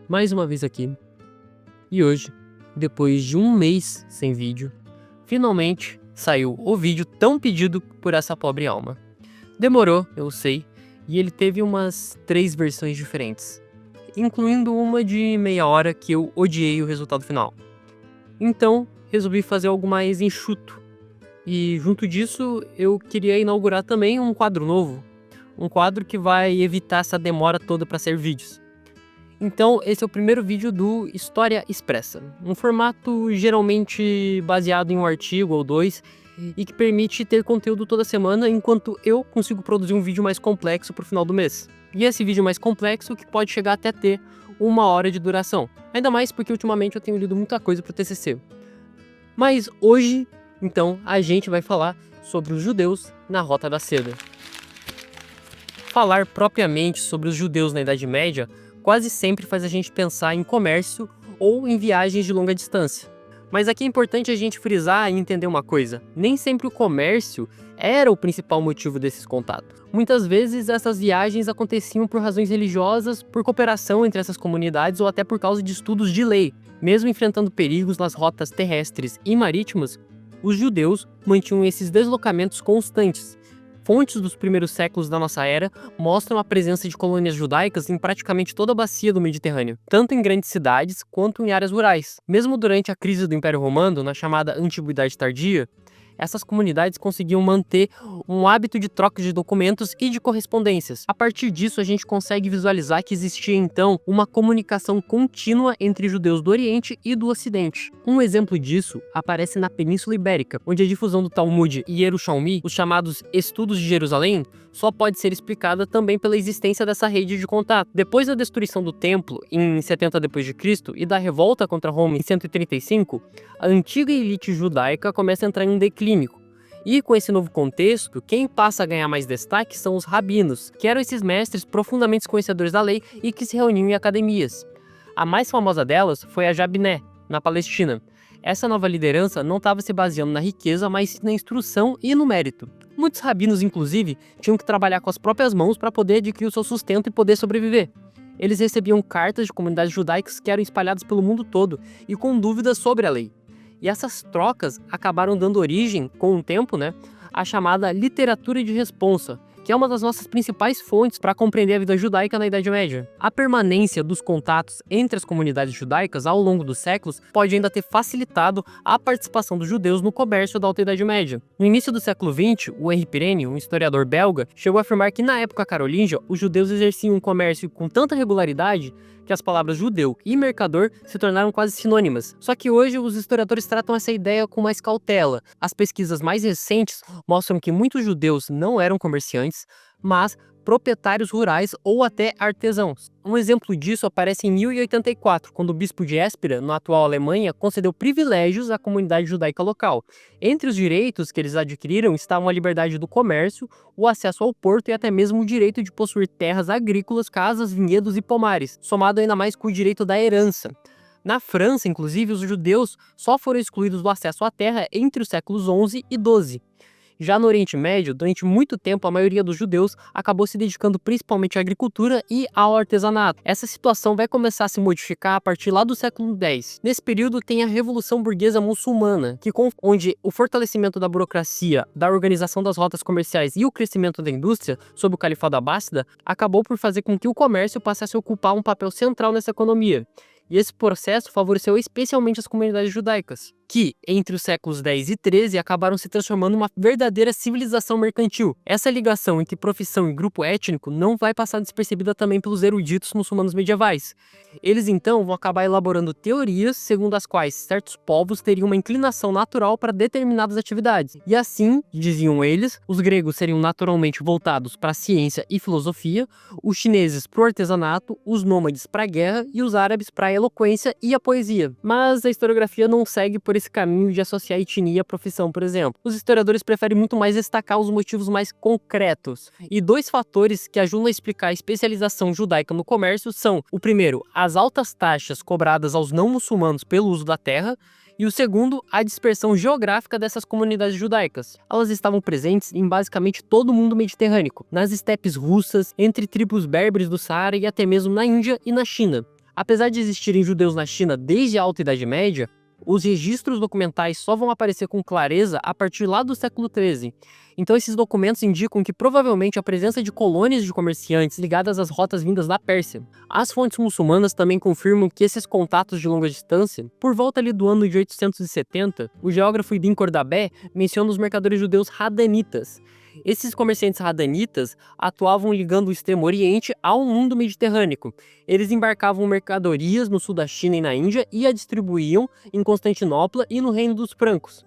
mais uma vez aqui. E hoje, depois de um mês sem vídeo, finalmente saiu o vídeo tão pedido por essa pobre alma. Demorou, eu sei, e ele teve umas 3 versões diferentes, incluindo uma de meia hora que eu odiei o resultado final. Então, resolvi fazer algo mais enxuto. E junto disso, eu queria inaugurar também um quadro novo. Um quadro que vai evitar essa demora toda para sair vídeos. Então, esse é o primeiro vídeo do História Expressa. Um formato geralmente baseado em um artigo ou 2 e que permite ter conteúdo toda semana, enquanto eu consigo produzir um vídeo mais complexo para o final do mês. E esse vídeo mais complexo que pode chegar até ter 1 hora de duração. Ainda mais porque ultimamente eu tenho lido muita coisa para o TCC. Mas hoje, então, a gente vai falar sobre os judeus na Rota da Seda. Falar propriamente sobre os judeus na Idade Média quase sempre faz a gente pensar em comércio ou em viagens de longa distância. Mas aqui é importante a gente frisar e entender uma coisa: nem sempre o comércio era o principal motivo desses contatos. Muitas vezes essas viagens aconteciam por razões religiosas, por cooperação entre essas comunidades ou até por causa de estudos de lei. Mesmo enfrentando perigos nas rotas terrestres e marítimas, os judeus mantinham esses deslocamentos constantes. Fontes dos primeiros séculos da nossa era mostram a presença de colônias judaicas em praticamente toda a bacia do Mediterrâneo, tanto em grandes cidades quanto em áreas rurais. Mesmo durante a crise do Império Romano, na chamada Antiguidade Tardia, essas comunidades conseguiam manter um hábito de troca de documentos e de correspondências. A partir disso, a gente consegue visualizar que existia então uma comunicação contínua entre judeus do Oriente e do Ocidente. Um exemplo disso aparece na Península Ibérica, onde a difusão do Talmud e Yerushalmi, os chamados Estudos de Jerusalém, só pode ser explicada também pela existência dessa rede de contato. Depois da destruição do templo em 70 d.C. e da revolta contra Roma em 135, a antiga elite judaica começa a entrar em um declínio. E com esse novo contexto, quem passa a ganhar mais destaque são os rabinos, que eram esses mestres profundamente conhecedores da lei e que se reuniam em academias. A mais famosa delas foi a Jabné, na Palestina. Essa nova liderança não estava se baseando na riqueza, mas na instrução e no mérito. Muitos rabinos, inclusive, tinham que trabalhar com as próprias mãos para poder adquirir o seu sustento e poder sobreviver. Eles recebiam cartas de comunidades judaicas que eram espalhadas pelo mundo todo e com dúvidas sobre a lei. E essas trocas acabaram dando origem, com o tempo, à chamada literatura de responsa, que é uma das nossas principais fontes para compreender a vida judaica na Idade Média. A permanência dos contatos entre as comunidades judaicas ao longo dos séculos pode ainda ter facilitado a participação dos judeus no comércio da Alta Idade Média. No início do século XX, o Henri Pirenne, um historiador belga, chegou a afirmar que na época carolíngia, os judeus exerciam um comércio com tanta regularidade que as palavras judeu e mercador se tornaram quase sinônimas. Só que hoje os historiadores tratam essa ideia com mais cautela. As pesquisas mais recentes mostram que muitos judeus não eram comerciantes, mas proprietários rurais ou até artesãos. Um exemplo disso aparece em 1084, quando o bispo de Espira, na atual Alemanha, concedeu privilégios à comunidade judaica local. Entre os direitos que eles adquiriram estavam a liberdade do comércio, o acesso ao porto e até mesmo o direito de possuir terras agrícolas, casas, vinhedos e pomares, somado ainda mais com o direito da herança. Na França, inclusive, os judeus só foram excluídos do acesso à terra entre os séculos XI e XII. Já no Oriente Médio, durante muito tempo, a maioria dos judeus acabou se dedicando principalmente à agricultura e ao artesanato. Essa situação vai começar a se modificar a partir lá do século X. Nesse período tem a Revolução Burguesa Muçulmana, onde o fortalecimento da burocracia, da organização das rotas comerciais e o crescimento da indústria, sob o Califado Abássida, acabou por fazer com que o comércio passasse a ocupar um papel central nessa economia. E esse processo favoreceu especialmente as comunidades judaicas, que, entre os séculos X e XIII, acabaram se transformando em uma verdadeira civilização mercantil. Essa ligação entre profissão e grupo étnico não vai passar despercebida também pelos eruditos muçulmanos medievais. Eles, então, vão acabar elaborando teorias segundo as quais certos povos teriam uma inclinação natural para determinadas atividades. E assim, diziam eles, os gregos seriam naturalmente voltados para a ciência e filosofia, os chineses para o artesanato, os nômades para a guerra e os árabes para a eloquência e a poesia. Mas a historiografia não segue por esse caminho de associar etnia à profissão, por exemplo. Os historiadores preferem muito mais destacar os motivos mais concretos. E 2 fatores que ajudam a explicar a especialização judaica no comércio são: o primeiro, as altas taxas cobradas aos não muçulmanos pelo uso da terra, e o segundo, a dispersão geográfica dessas comunidades judaicas. Elas estavam presentes em basicamente todo o mundo mediterrâneo, nas estepes russas, entre tribos berberes do Saara e até mesmo na Índia e na China. Apesar de existirem judeus na China desde a Alta Idade Média, os registros documentais só vão aparecer com clareza a partir lá do século XIII. Então esses documentos indicam que provavelmente a presença de colônias de comerciantes ligadas às rotas vindas da Pérsia. As fontes muçulmanas também confirmam que esses contatos de longa distância, por volta ali do ano de 870, o geógrafo Ibn Cordabé menciona os mercadores judeus radanitas. Esses comerciantes radanitas atuavam ligando o Extremo Oriente ao mundo mediterrâneo. Eles embarcavam mercadorias no sul da China e na Índia e a distribuíam em Constantinopla e no Reino dos Francos.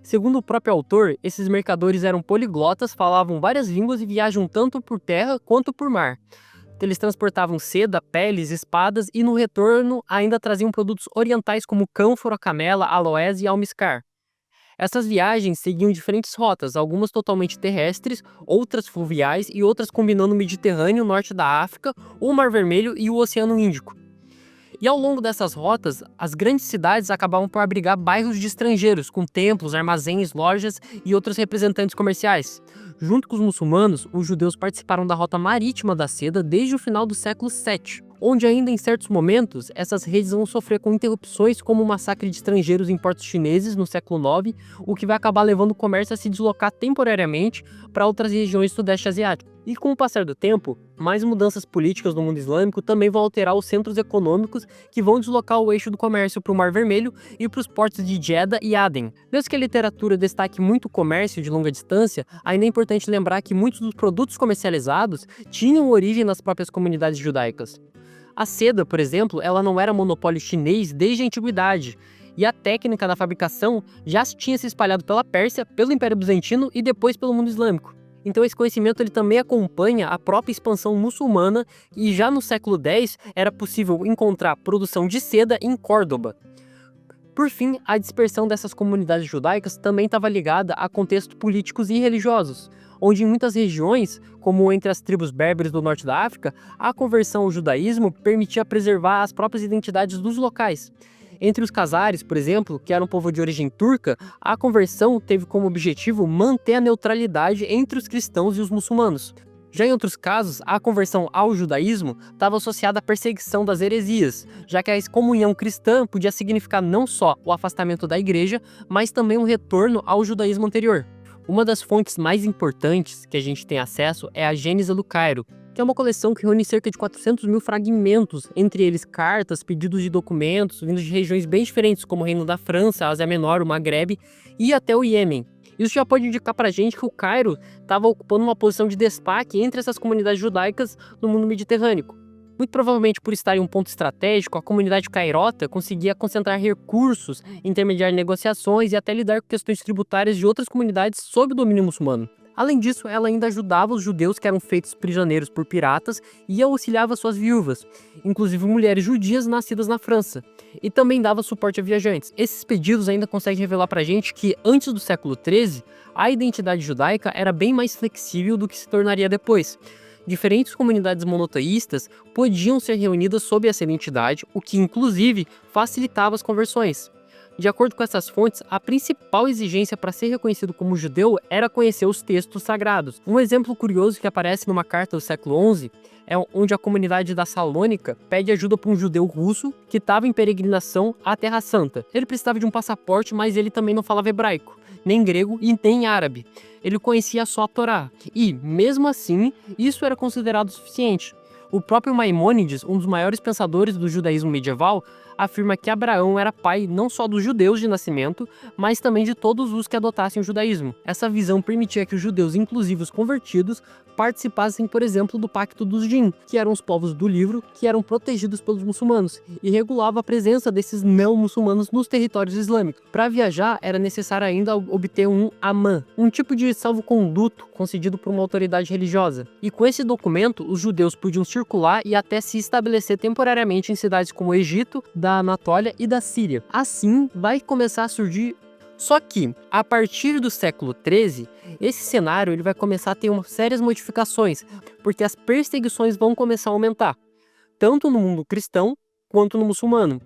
Segundo o próprio autor, esses mercadores eram poliglotas, falavam várias línguas e viajam tanto por terra quanto por mar. Eles transportavam seda, peles, espadas e no retorno ainda traziam produtos orientais como cânfora, camela, aloés e almiscar. Essas viagens seguiam diferentes rotas, algumas totalmente terrestres, outras fluviais e outras combinando o Mediterrâneo, o norte da África, o Mar Vermelho e o Oceano Índico. E ao longo dessas rotas, as grandes cidades acabavam por abrigar bairros de estrangeiros, com templos, armazéns, lojas e outros representantes comerciais. Junto com os muçulmanos, os judeus participaram da rota marítima da seda desde o final do século VII, onde ainda em certos momentos essas redes vão sofrer com interrupções como o massacre de estrangeiros em portos chineses no século IX, o que vai acabar levando o comércio a se deslocar temporariamente para outras regiões do Sudeste Asiático. E com o passar do tempo, mais mudanças políticas no mundo islâmico também vão alterar os centros econômicos que vão deslocar o eixo do comércio para o Mar Vermelho e para os portos de Jeddah e Aden. Mesmo que a literatura destaque muito o comércio de longa distância, ainda é importante lembrar que muitos dos produtos comercializados tinham origem nas próprias comunidades judaicas. A seda, por exemplo, ela não era monopólio chinês desde a antiguidade, e a técnica da fabricação já tinha se espalhado pela Pérsia, pelo Império Bizantino e depois pelo mundo islâmico. Então esse conhecimento ele também acompanha a própria expansão muçulmana e já no século X era possível encontrar produção de seda em Córdoba. Por fim, a dispersão dessas comunidades judaicas também estava ligada a contextos políticos e religiosos, onde em muitas regiões, como entre as tribos berberes do norte da África, a conversão ao judaísmo permitia preservar as próprias identidades dos locais. Entre os Khazares, por exemplo, que era um povo de origem turca, a conversão teve como objetivo manter a neutralidade entre os cristãos e os muçulmanos. Já em outros casos, a conversão ao judaísmo estava associada à perseguição das heresias, já que a excomunhão cristã podia significar não só o afastamento da igreja, mas também um retorno ao judaísmo anterior. Uma das fontes mais importantes que a gente tem acesso é a Gênese do Cairo, que é uma coleção que reúne cerca de 400 mil fragmentos, entre eles cartas, pedidos de documentos, vindos de regiões bem diferentes, como o Reino da França, a Ásia Menor, o Maghrebe e até o Iêmen. Isso já pode indicar pra gente que o Cairo estava ocupando uma posição de destaque entre essas comunidades judaicas no mundo mediterrâneo. Muito provavelmente por estar em um ponto estratégico, a comunidade cairota conseguia concentrar recursos, intermediar negociações e até lidar com questões tributárias de outras comunidades sob o domínio muçulmano. Além disso, ela ainda ajudava os judeus que eram feitos prisioneiros por piratas e auxiliava suas viúvas, inclusive mulheres judias nascidas na França, e também dava suporte a viajantes. Esses pedidos ainda conseguem revelar pra gente que, antes do século XIII, a identidade judaica era bem mais flexível do que se tornaria depois. Diferentes comunidades monoteístas podiam ser reunidas sob essa identidade, o que inclusive facilitava as conversões. De acordo com essas fontes, a principal exigência para ser reconhecido como judeu era conhecer os textos sagrados. Um exemplo curioso que aparece numa carta do século XI é onde a comunidade da Salônica pede ajuda para um judeu russo que estava em peregrinação à Terra Santa. Ele precisava de um passaporte, mas ele também não falava hebraico, nem grego e nem árabe. Ele conhecia só a Torá, e, mesmo assim, isso era considerado suficiente. O próprio Maimônides, um dos maiores pensadores do judaísmo medieval, afirma que Abraão era pai não só dos judeus de nascimento, mas também de todos os que adotassem o judaísmo. Essa visão permitia que os judeus, inclusive os convertidos, participassem, por exemplo, do Pacto dos Jin, que eram os povos do livro que eram protegidos pelos muçulmanos, e regulava a presença desses não-muçulmanos nos territórios islâmicos. Para viajar, era necessário ainda obter um amã, um tipo de salvo-conduto concedido por uma autoridade religiosa. E com esse documento, os judeus podiam circular e até se estabelecer temporariamente em cidades como o Egito, da Anatólia e da Síria. Assim, vai começar a surgir. Só que, a partir do século XIII, esse cenário ele vai começar a ter sérias modificações, porque as perseguições vão começar a aumentar, tanto no mundo cristão quanto no muçulmano.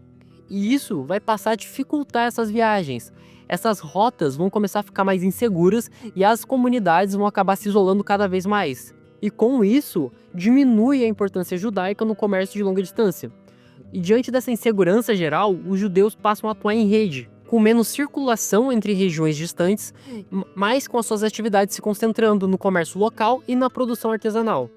E isso vai passar a dificultar essas viagens. Essas rotas vão começar a ficar mais inseguras e as comunidades vão acabar se isolando cada vez mais. E com isso, diminui a importância judaica no comércio de longa distância. E diante dessa insegurança geral, os judeus passam a atuar em rede, com menos circulação entre regiões distantes, mas com as suas atividades se concentrando no comércio local e na produção artesanal.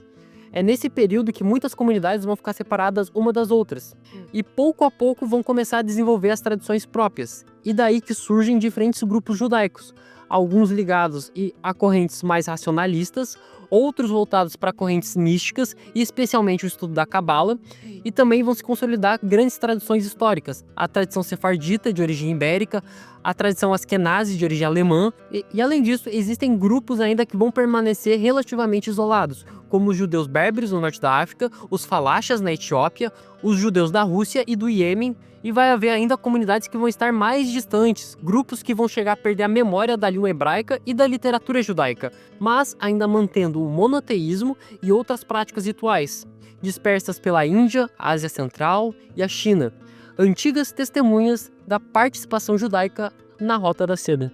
É nesse período que muitas comunidades vão ficar separadas uma das outras, e pouco a pouco vão começar a desenvolver as tradições próprias, e daí que surgem diferentes grupos judaicos, alguns ligados a correntes mais racionalistas, outros voltados para correntes místicas, e especialmente o estudo da Cabala, e também vão se consolidar grandes tradições históricas, a tradição sefardita de origem ibérica, a tradição askenazi de origem alemã, e além disso, existem grupos ainda que vão permanecer relativamente isolados, como os judeus berberes no norte da África, os falachas na Etiópia, os judeus da Rússia e do Iêmen, e vai haver ainda comunidades que vão estar mais distantes, grupos que vão chegar a perder a memória da língua hebraica e da literatura judaica, mas ainda mantendo o monoteísmo e outras práticas rituais, dispersas pela Índia, Ásia Central e a China, antigas testemunhas da participação judaica na Rota da Seda.